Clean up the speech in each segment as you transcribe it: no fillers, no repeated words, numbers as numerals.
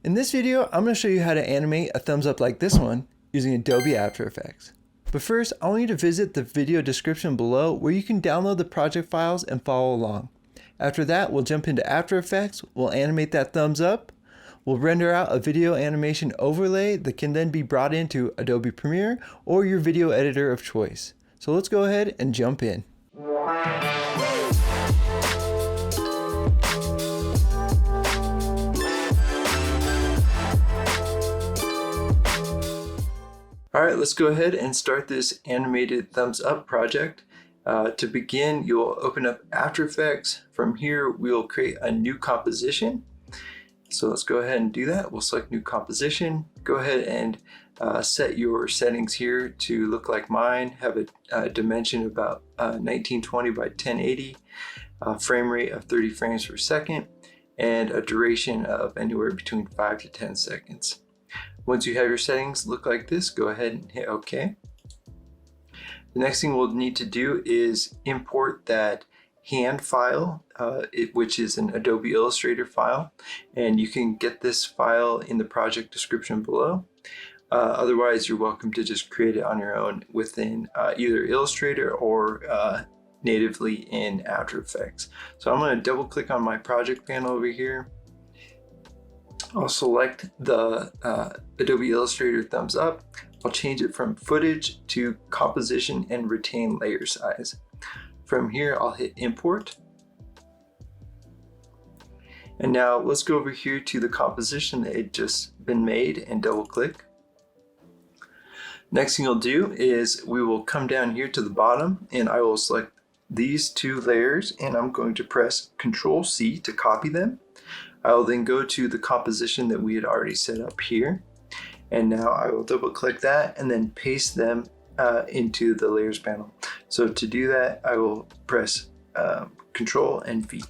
In this video, I'm going to show you how to animate a thumbs up like this one using Adobe After Effects. But first, I want you to visit the video description below where you can download the project files and follow along. After that, we'll jump into After Effects, we'll animate that thumbs up, we'll render out a video animation overlay that can then be brought into Adobe Premiere or your video editor of choice. So let's go ahead and jump in. Alright, let's go ahead and start this animated thumbs up project. To begin, you'll open up After Effects. From here, we'll create a new composition. So let's go ahead and do that. We'll select new composition. Go ahead and set your settings here to look like mine. Have a dimension about 1920 by 1080, frame rate of 30 frames per second, and a duration of anywhere between 5 to 10 seconds. Once you have your settings look like this, go ahead and hit OK. The next thing we'll need to do is import that hand file, which is an Adobe Illustrator file, and you can get this file in the project description below. Otherwise, you're welcome to just create it on your own within either Illustrator or natively in After Effects. So I'm going to double click on my project panel over here. I'll select the Adobe Illustrator thumbs up. I'll change it from footage to composition and retain layer size. From here, I'll hit import. And now let's go over here to the composition that had just been made and double click. Next thing you'll do is we will come down here to the bottom and I will select these two layers and I'm going to press Ctrl+C to copy them. I will then go to the composition that we had already set up here. And now I will double click that and then paste them into the layers panel. So to do that, I will press Ctrl and V.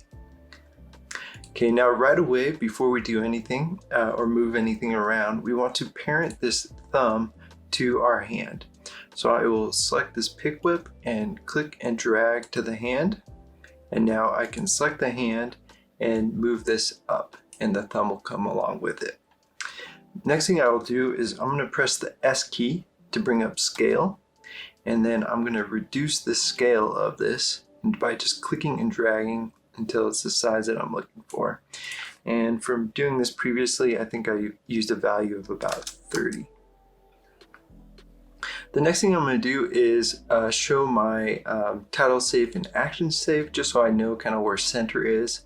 Okay, now right away, before we do anything or move anything around, we want to parent this thumb to our hand. So I will select this pick whip and click and drag to the hand. And now I can select the hand and move this up and the thumb will come along with it. Next thing I will do is I'm going to press the S key to bring up scale, and then I'm going to reduce the scale of this by just clicking and dragging until it's the size that I'm looking for. And from doing this previously, I think I used a value of about 30. The next thing I'm going to do is show my title save and action save just so I know kind of where center is.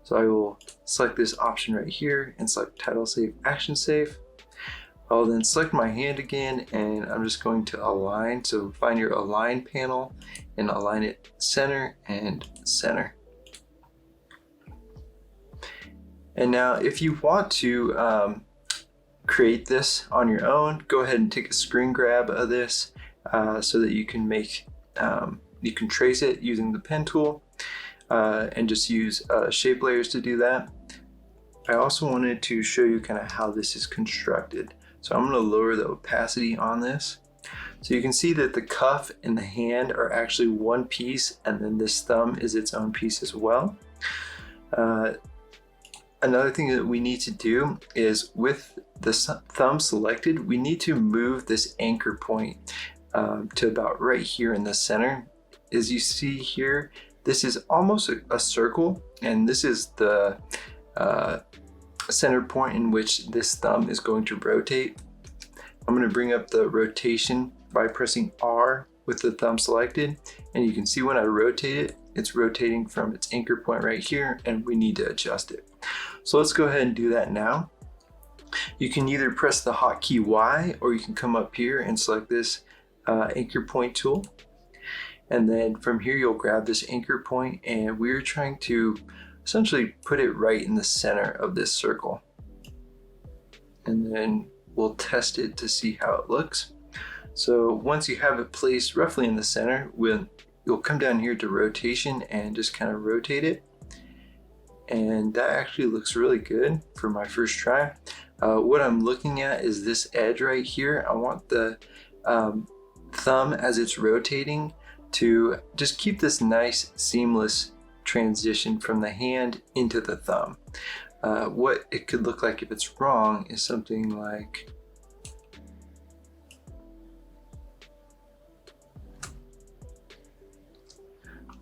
So I will select this option right here and select title save action save. I'll then select my hand again and I'm just going to align. So find your align panel and align it center and center. And now if you want to create this on your own, go ahead and take a screen grab of this so that you can make, you can trace it using the pen tool. And just use shape layers to do that. I also wanted to show you kind of how this is constructed. So I'm going to lower the opacity on this. So you can see that the cuff and the hand are actually one piece, and then this thumb is its own piece as well. Another thing that we need to do is with the thumb selected, we need to move this anchor point to about right here in the center. As you see here, this is almost a circle, and this is the center point in which this thumb is going to rotate. I'm going to bring up the rotation by pressing R with the thumb selected, and you can see when I rotate it, it's rotating from its anchor point right here, and we need to adjust it. So let's go ahead and do that now. You can either press the hotkey Y, or you can come up here and select this anchor point tool. And then from here, you'll grab this anchor point, and we're trying to essentially put it right in the center of this circle. And then we'll test it to see how it looks. So once you have it placed roughly in the center, you'll come down here to rotation and just kind of rotate it. And that actually looks really good for my first try. What I'm looking at is this edge right here. I want the thumb as it's rotating to just keep this nice seamless transition from the hand into the thumb. What it could look like if it's wrong is something like,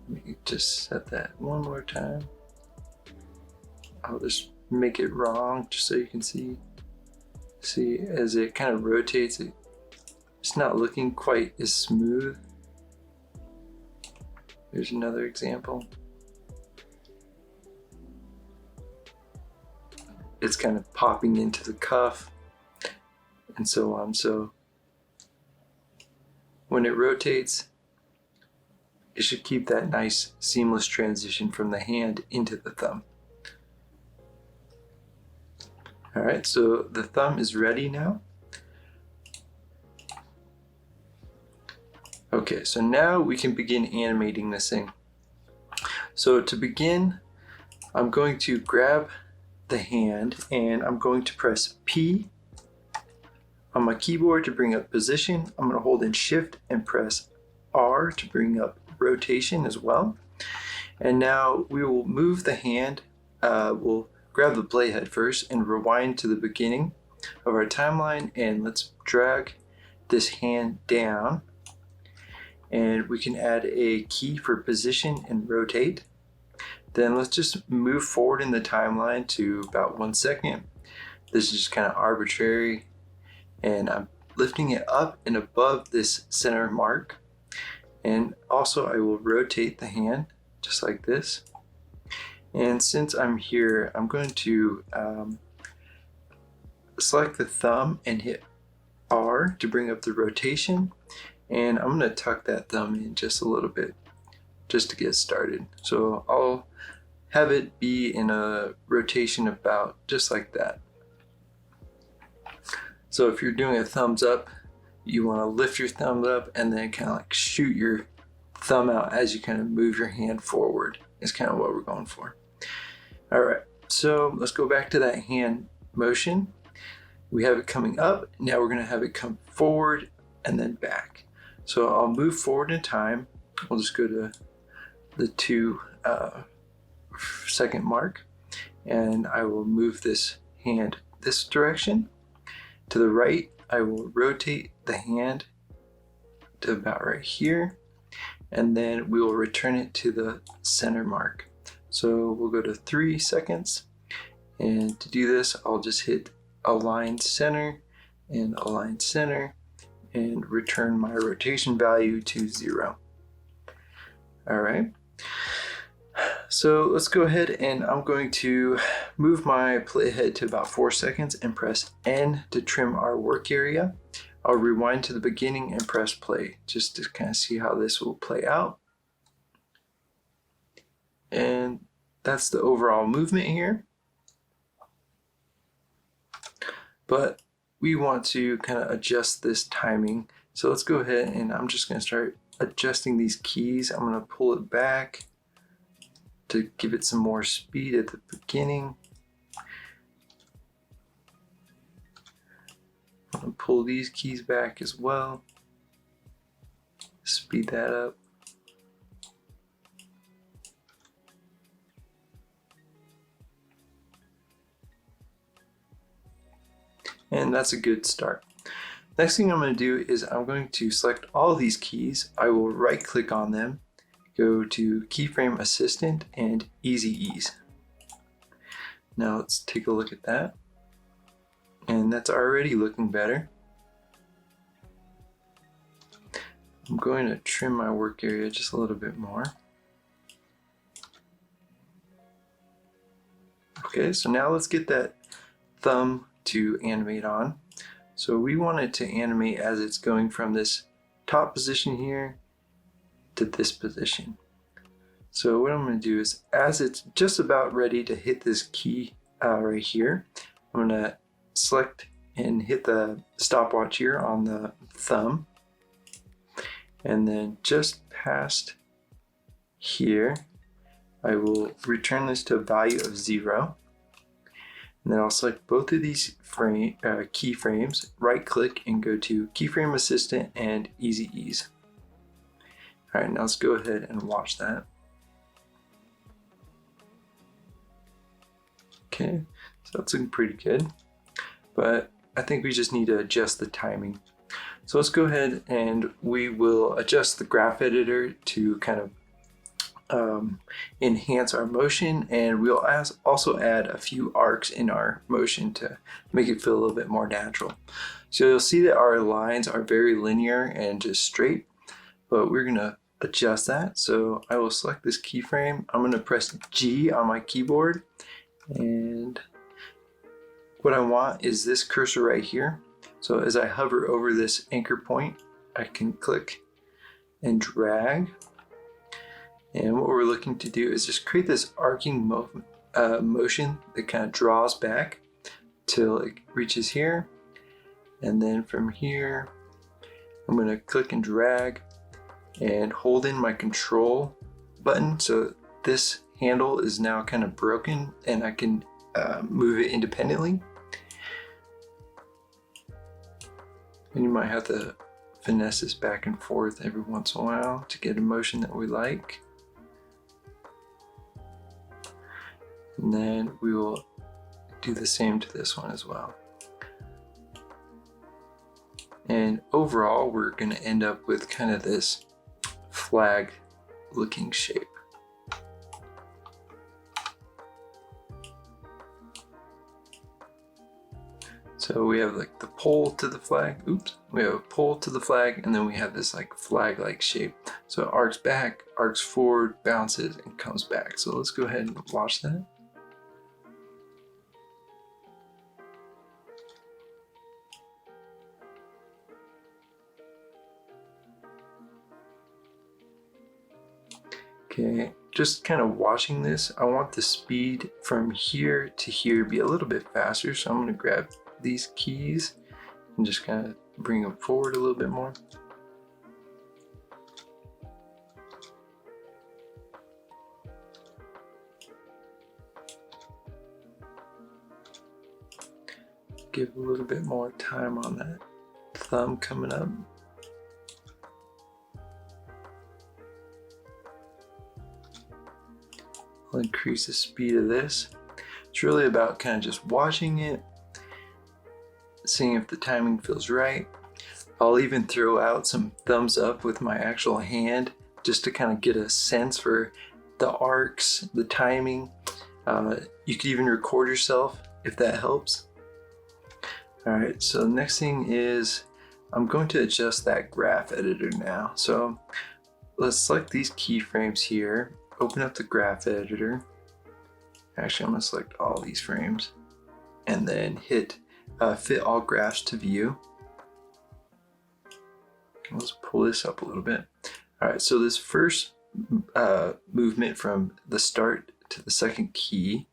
let me just set that one more time. I'll just make it wrong just so you can see as it kind of rotates, it's not looking quite as smooth. There's another example. It's kind of popping into the cuff and so on. So when it rotates, it should keep that nice seamless transition from the hand into the thumb. All right, so the thumb is ready now. Okay, so now we can begin animating this thing. So to begin, I'm going to grab the hand and I'm going to press P on my keyboard to bring up position. I'm going to hold in Shift and press R to bring up rotation as well. And now we will move the hand. We'll grab the playhead first and rewind to the beginning of our timeline, and let's drag this hand down, and we can add a key for position and rotate. Then let's just move forward in the timeline to about 1 second. This is just kind of arbitrary, and I'm lifting it up and above this center mark. And also I will rotate the hand just like this. And since I'm here, I'm going to select the thumb and hit R to bring up the rotation. And I'm going to tuck that thumb in just a little bit just to get started. So I'll have it be in a rotation about just like that. So if you're doing a thumbs up, you want to lift your thumb up and then kind of like shoot your thumb out as you kind of move your hand forward. Is kind of what we're going for. All right, so let's go back to that hand motion. We have it coming up. Now we're going to have it come forward and then back. So I'll move forward in time. We'll just go to the 2 second mark, and I will move this hand this direction. To the right, I will rotate the hand to about right here, and then we will return it to the center mark. So we'll go to 3 seconds, and to do this, I'll just hit align center and align center and return my rotation value to 0. All right. So let's go ahead, and I'm going to move my playhead to about 4 seconds and press N to trim our work area. I'll rewind to the beginning and press play just to kind of see how this will play out. And that's the overall movement here. But we want to kind of adjust this timing. So let's go ahead, and I'm just going to start adjusting these keys. I'm going to pull it back to give it some more speed at the beginning. I'm going to pull these keys back as well. Speed that up. And that's a good start. Next thing I'm going to do is I'm going to select all these keys. I will right click on them, go to Keyframe Assistant and Easy Ease. Now let's take a look at that. And that's already looking better. I'm going to trim my work area just a little bit more. Okay, so now let's get that thumb to animate on. So we want it to animate as it's going from this top position here to this position. So what I'm going to do is, as it's just about ready to hit this key right here, I'm going to select and hit the stopwatch here on the thumb, and then just past here I will return this to a value of 0. And then I'll select both of these keyframes, right click and go to Keyframe Assistant and Easy Ease. All right, now let's go ahead and watch that. Okay, So that's looking pretty good, but I think we just need to adjust the timing. So let's go ahead and we will adjust the graph editor to kind of enhance our motion, and we'll also add a few arcs in our motion to make it feel a little bit more natural. So you'll see that our lines are very linear and just straight, but we're gonna adjust that. So I will select this keyframe. I'm gonna press G on my keyboard, and what I want is this cursor right here. So as I hover over this anchor point, I can click and drag. And what we're looking to do is just create this arcing motion that kind of draws back till it reaches here. And then from here, I'm going to click and drag and hold in my control button. So this handle is now kind of broken and I can move it independently. And you might have to finesse this back and forth every once in a while to get a motion that we like. And then we will do the same to this one as well. And overall, we're going to end up with kind of this flag looking shape. So we have like the pole to the flag, we have a pole to the flag, and then we have this like flag-like shape. So it arcs back, arcs forward, bounces, and comes back. So let's go ahead and watch that. Okay, just kind of watching this, I want the speed from here to here be a little bit faster, so I'm going to grab these keys and just kind of bring them forward a little bit more. Give a little bit more time on that thumb coming up. I'll increase the speed of this. It's really about kind of just watching it, seeing if the timing feels right. I'll even throw out some thumbs up with my actual hand just to kind of get a sense for the arcs, the timing. You could even record yourself if that helps. All right, so the next thing is I'm going to adjust that graph editor now. So let's select these keyframes here, open up the graph editor. Actually, I'm going to select all these frames and then hit fit all graphs to view. Let's pull this up a little bit. All right, so this first movement from the start to the second key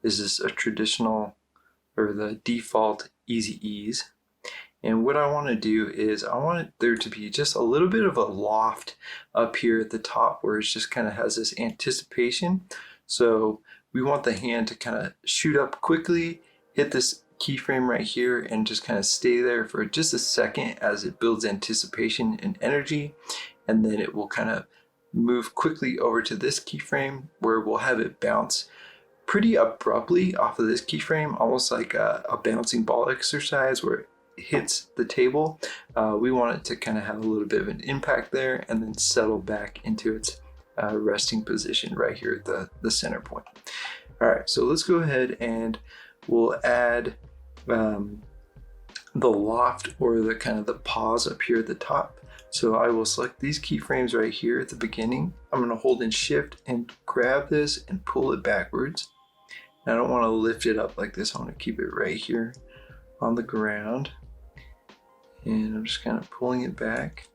is this a traditional or the default easy ease. And what I want to do is I want there to be just a little bit of a loft up here at the top where it just kind of has this anticipation. So we want the hand to kind of shoot up quickly, hit this keyframe right here, and just kind of stay there for just a second as it builds anticipation and energy. And then it will kind of move quickly over to this keyframe where we'll have it bounce pretty abruptly off of this keyframe, almost like a bouncing ball exercise where it hits the table. We want it to kind of have a little bit of an impact there and then settle back into its resting position right here at the center point. All right, so let's go ahead and we'll add the loft or the kind of the pause up here at the top. So I will select these keyframes right here at the beginning. I'm going to hold in shift and grab this and pull it backwards. I don't want to lift it up like this. I want to keep it right here on the ground. And I'm just kind of pulling it back.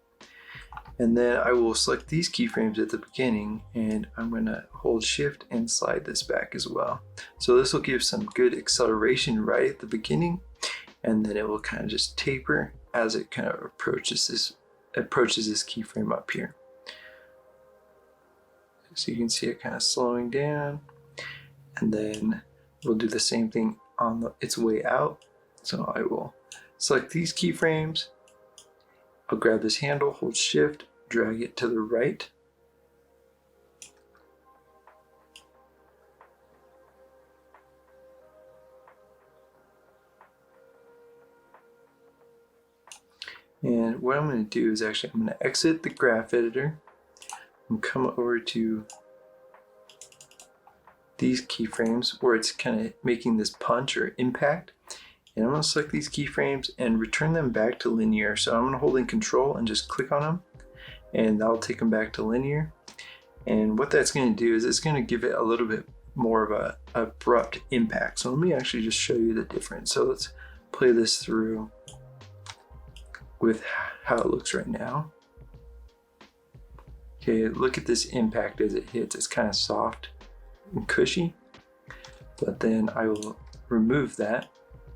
And then I will select these keyframes at the beginning and I'm going to hold shift and slide this back as well. So this will give some good acceleration right at the beginning, and then it will kind of just taper as it kind of approaches this keyframe up here. So you can see it kind of slowing down, and then we'll do the same thing on its way out. So I will select these keyframes. I'll grab this handle, hold shift, drag it to the right. And what I'm going to do is actually I'm going to exit the graph editor and come over to these keyframes where it's kind of making this punch or impact. And I'm going to select these keyframes and return them back to linear. So I'm going to hold in control and just click on them, and that'll take them back to linear. And what that's going to do is it's going to give it a little bit more of a abrupt impact. So let me actually just show you the difference. So let's play this through with how it looks right now. Okay, look at this impact as it hits. It's kind of soft and cushy, but then I will remove that,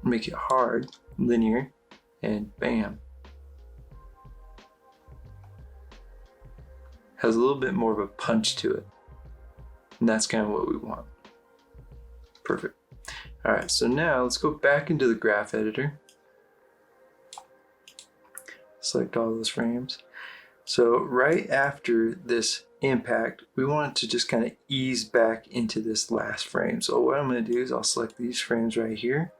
make it hard, linear, and bam. Has a little bit more of a punch to it. And that's kind of what we want. Perfect. All right, so now let's go back into the graph editor. Select all those frames. So right after this impact, we want it to just kind of ease back into this last frame. So what I'm going to do is I'll select these frames right here,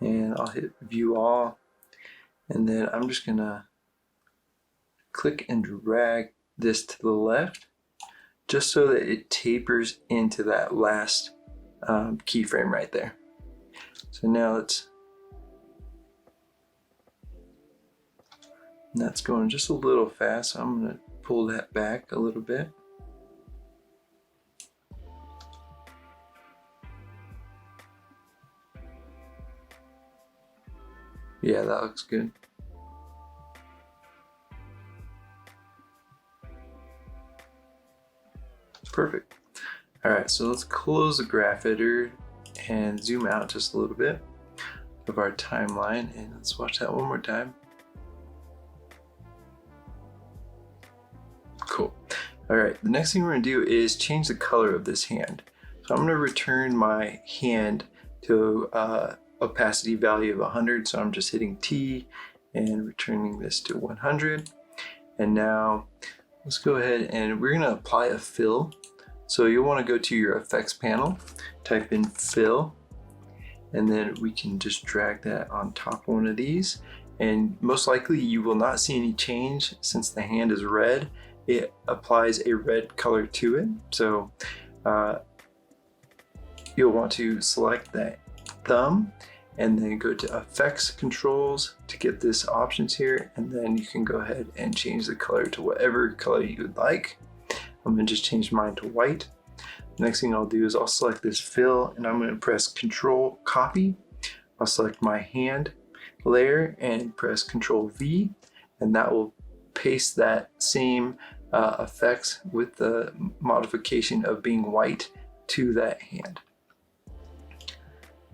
and I'll hit view all, and then I'm just going to click and drag this to the left just so that it tapers into that last keyframe right there. So now that's going just a little fast, so I'm going to pull that back a little bit. Yeah, that looks good. Perfect. All right, so let's close the graph editor and zoom out just a little bit of our timeline, and let's watch that one more time. Cool. All right, the next thing we're gonna do is change the color of this hand. So I'm gonna return my hand to opacity value of 100. So I'm just hitting T and returning this to 100. And now let's go ahead and we're gonna apply a fill. So you'll wanna go to your effects panel, type in fill, and then we can just drag that on top of one of these. And most likely you will not see any change since the hand is red. It applies a red color to it. So you'll want to select that thumb and then go to effects controls to get this options here, and then you can go ahead and change the color to whatever color you would like. I'm going to just change mine to white. Next thing I'll do is I'll select this fill and I'm going to press Control Copy. I'll select my hand layer and press Control V, and that will paste that same effects with the modification of being white to that hand.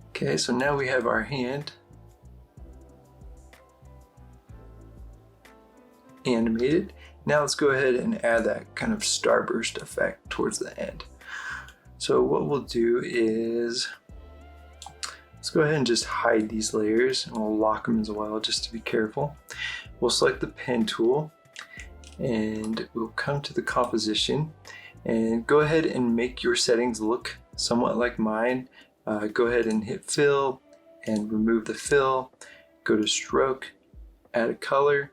Okay, so now we have our hand animated. Now let's go ahead and add that kind of starburst effect towards the end. So what we'll do is let's go ahead and just hide these layers, and we'll lock them as well just to be careful. We'll select the pen tool and we'll come to the composition and go ahead and make your settings look somewhat like mine. Go ahead and hit fill and remove the fill, go to stroke, add a color,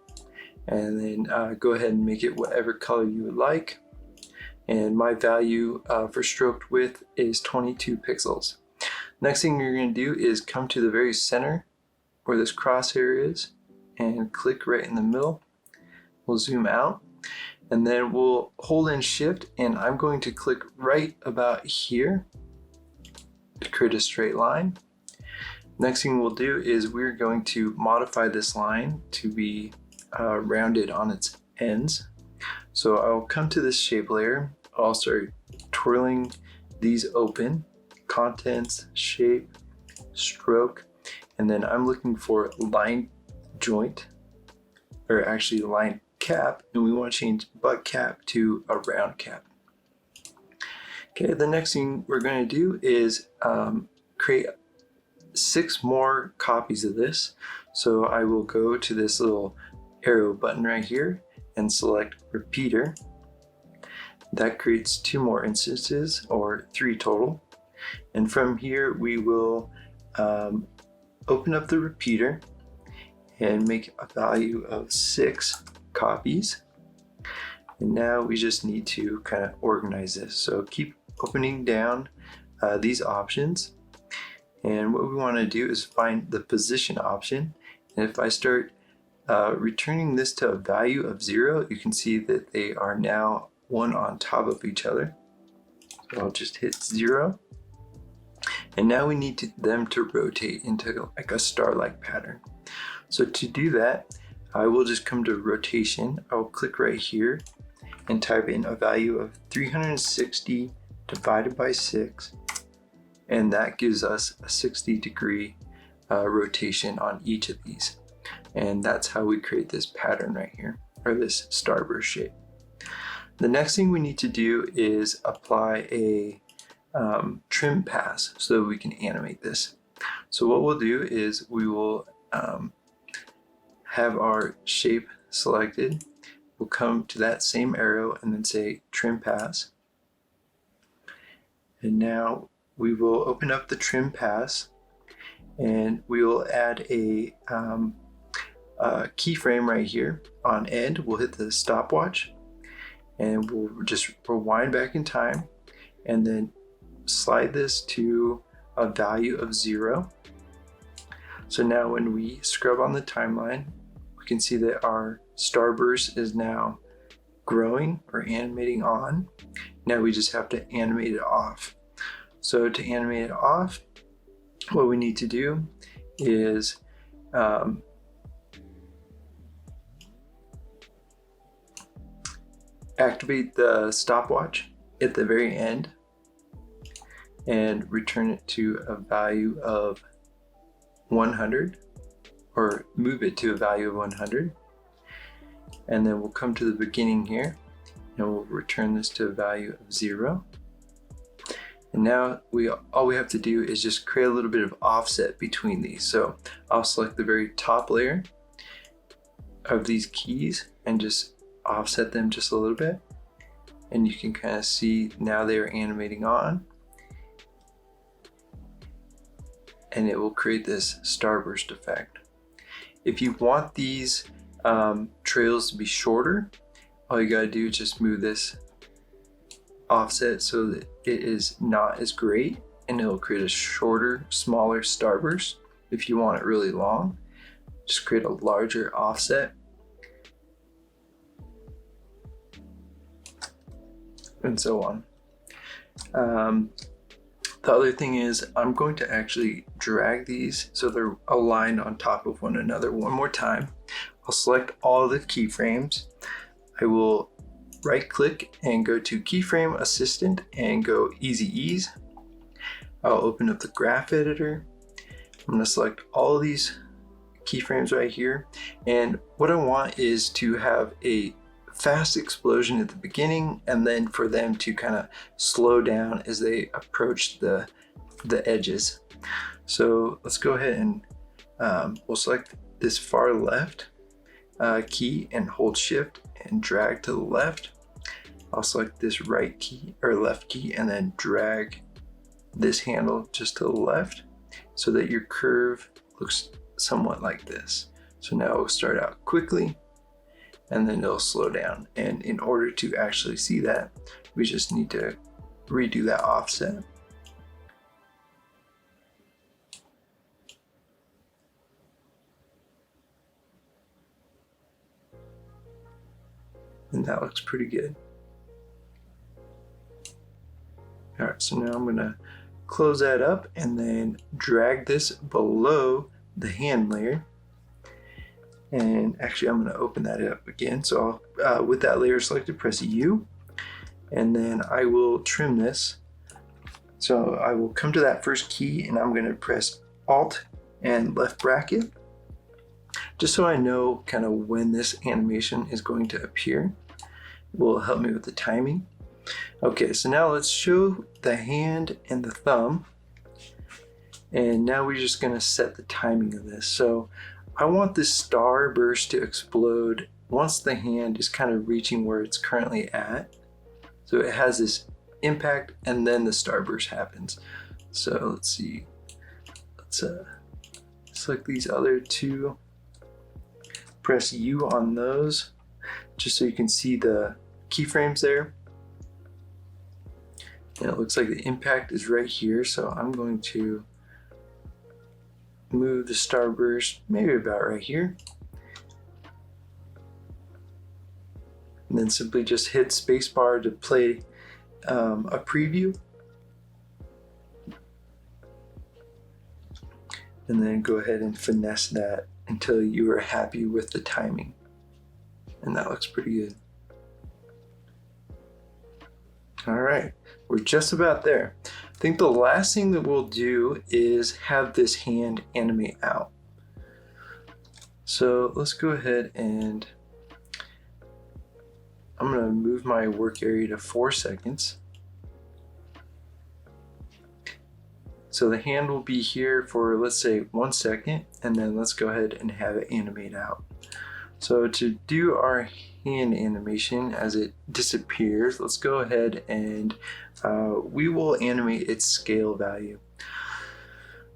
and then go ahead and make it whatever color you would like. And my value for stroked width is 22 pixels. Next thing you're going to do is come to the very center where this crosshair is and click right in the middle. We'll zoom out and then we'll hold in shift, and I'm going to click right about here to create a straight line. Next thing we'll do is we're going to modify this line to be rounded on its ends. So I'll come to this shape layer. I'll start twirling these open, contents, shape, stroke, and then I'm looking for line joint, or actually line cap, and we want to change butt cap to a round cap. Okay, the next thing we're going to do is create 6 more copies of this. So I will go to this little arrow button right here and select repeater. That creates 2 more instances, or 3 total. And from here we will open up the repeater, and make a value of 6 copies. And now we just need to kind of organize this. So keep opening down these options. And what we want to do is find the position option. And if I start returning this to a value of 0, you can see that they are now one on top of each other. So I'll just hit 0. And now we need them to rotate into like a star-like pattern. So to do that, I will just come to rotation. I will click right here and type in a value of 360 divided by 6. And that gives us a 60-degree rotation on each of these. And that's how we create this pattern right here, or this starburst shape. The next thing we need to do is apply a trim pass so that we can animate this. So what we'll do is we will have our shape selected. We'll come to that same arrow and then say trim pass. And now we will open up the trim pass and we will add a keyframe right here on end. We'll hit the stopwatch and we'll just rewind back in time and then slide this to a value of 0. So now when we scrub on the timeline, we can see that our starburst is now growing or animating on. Now we just have to animate it off. So to animate it off, what we need to do is activate the stopwatch at the very end and return it to a value of 100, or move it to a value of 100. And then we'll come to the beginning here and we'll return this to a value of 0. And now all we have to do is just create a little bit of offset between these. So I'll select the very top layer of these keys and just offset them just a little bit. And you can kind of see now they are animating on. And it will create this starburst effect. If you want these trails to be shorter, all you gotta do is just move this offset so that it is not as great, and it'll create a shorter, smaller starburst. If you want it really long, just create a larger offset. And so on. The other thing is I'm going to actually drag these so they're aligned on top of one another one more time. I'll select all the keyframes. I will right click and go to Keyframe Assistant and go Easy Ease. I'll open up the graph editor. I'm going to select all of these keyframes right here. And what I want is to have a fast explosion at the beginning and then for them to kind of slow down as they approach the edges. So let's go ahead and we'll select this far left key and hold shift and drag to the left. I'll select this right key or left key and then drag this handle just to the left so that your curve looks somewhat like this. So now we'll start out quickly and then it'll slow down. And in order to actually see that, we just need to redo that offset. And that looks pretty good. All right, so now I'm gonna close that up and then drag this below the hand layer. And actually I'm going to open that up again. So I'll, with that layer selected, press U, and then I will trim this. So I will come to that first key and I'm going to press Alt and left bracket, just so I know kind of when this animation is going to appear. It will help me with the timing. Okay, so now let's show the hand and the thumb. And now we're just going to set the timing of this. So I want this starburst to explode once the hand is kind of reaching where it's currently at. So it has this impact and then the starburst happens. So let's see, let's select these other two press U on those just so you can see the keyframes there. And it looks like the impact is right here, so I'm going to move the starburst maybe about right here. And then simply just hit spacebar to play a preview. And then go ahead and finesse that until you are happy with the timing. And that looks pretty good. All right, we're just about there. I think the last thing that we'll do is have this hand animate out. So let's go ahead and I'm gonna move my work area to 4 seconds. So the hand will be here for, let's say, 1 second, and then let's go ahead and have it animate out. So to do our hand animation as it disappears, let's go ahead and we will animate its scale value.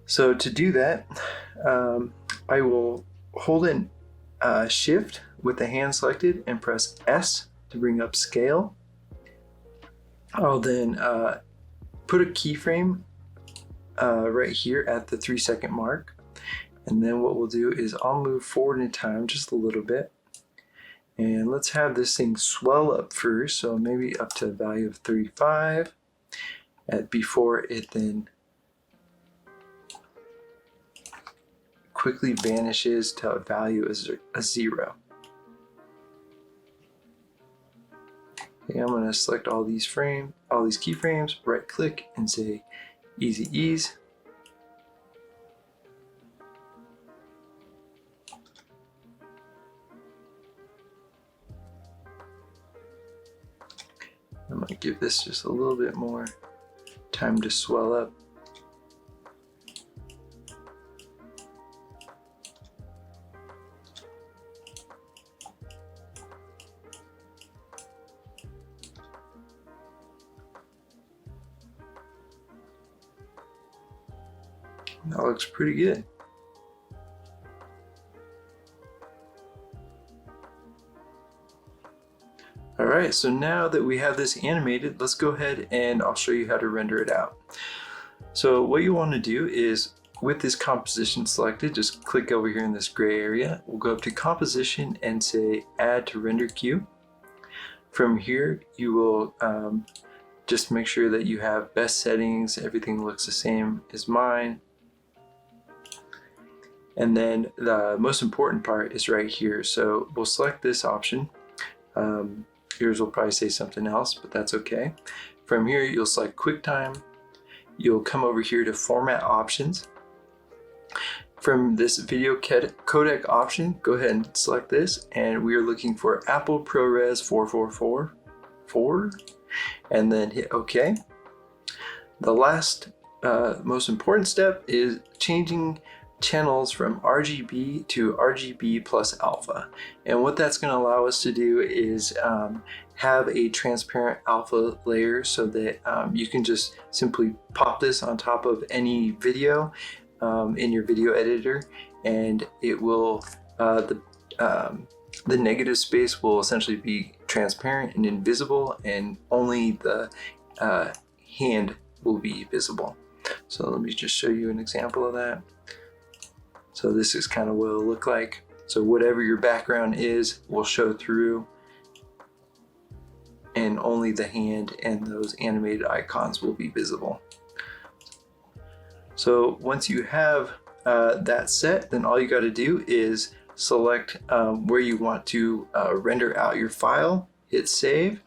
So to do that, I will hold in Shift with the hand selected and press S to bring up scale. I'll then put a keyframe right here at the 3 second mark. And then what we'll do is I'll move forward in time just a little bit. And let's have this thing swell up first. So maybe up to a value of 35 before it then quickly vanishes to a value as a 0. Okay, I'm going to select all these keyframes, right click and say Easy Ease. I'm going to give this just a little bit more time to swell up. That looks pretty good. Alright, so now that we have this animated, let's go ahead and I'll show you how to render it out. So what you want to do is, with this composition selected, just click over here in this gray area. We'll go up to composition and say add to render queue. From here, you will just make sure that you have best settings, everything looks the same as mine. And then the most important part is right here. So we'll select this option. Yours will probably say something else, but that's okay. From here, you'll select QuickTime. You'll come over here to Format Options. From this video codec option, go ahead and select this, and we are looking for Apple ProRes 4444, and then hit OK. The last most important step is changing channels from RGB to RGB plus alpha, and what that's going to allow us to do is have a transparent alpha layer so that you can just simply pop this on top of any video in your video editor, and it will the negative space will essentially be transparent and invisible, and only the hand will be visible. So let me just show you an example of that. So this is kind of what it'll look like. So whatever your background is will show through, and only the hand and those animated icons will be visible. So once you have that set, then all you got to do is select where you want to render out your file, hit save,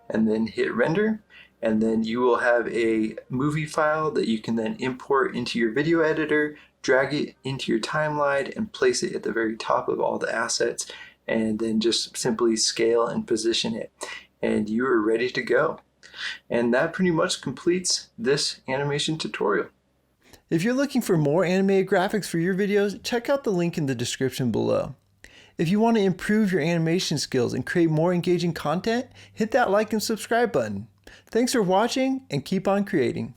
and then hit render. And then you will have a movie file that you can then import into your video editor, drag it into your timeline, and place it at the very top of all the assets, and then just simply scale and position it. And you are ready to go. And that pretty much completes this animation tutorial. If you're looking for more animated graphics for your videos, check out the link in the description below. If you want to improve your animation skills and create more engaging content, hit that like and subscribe button. Thanks for watching, and keep on creating.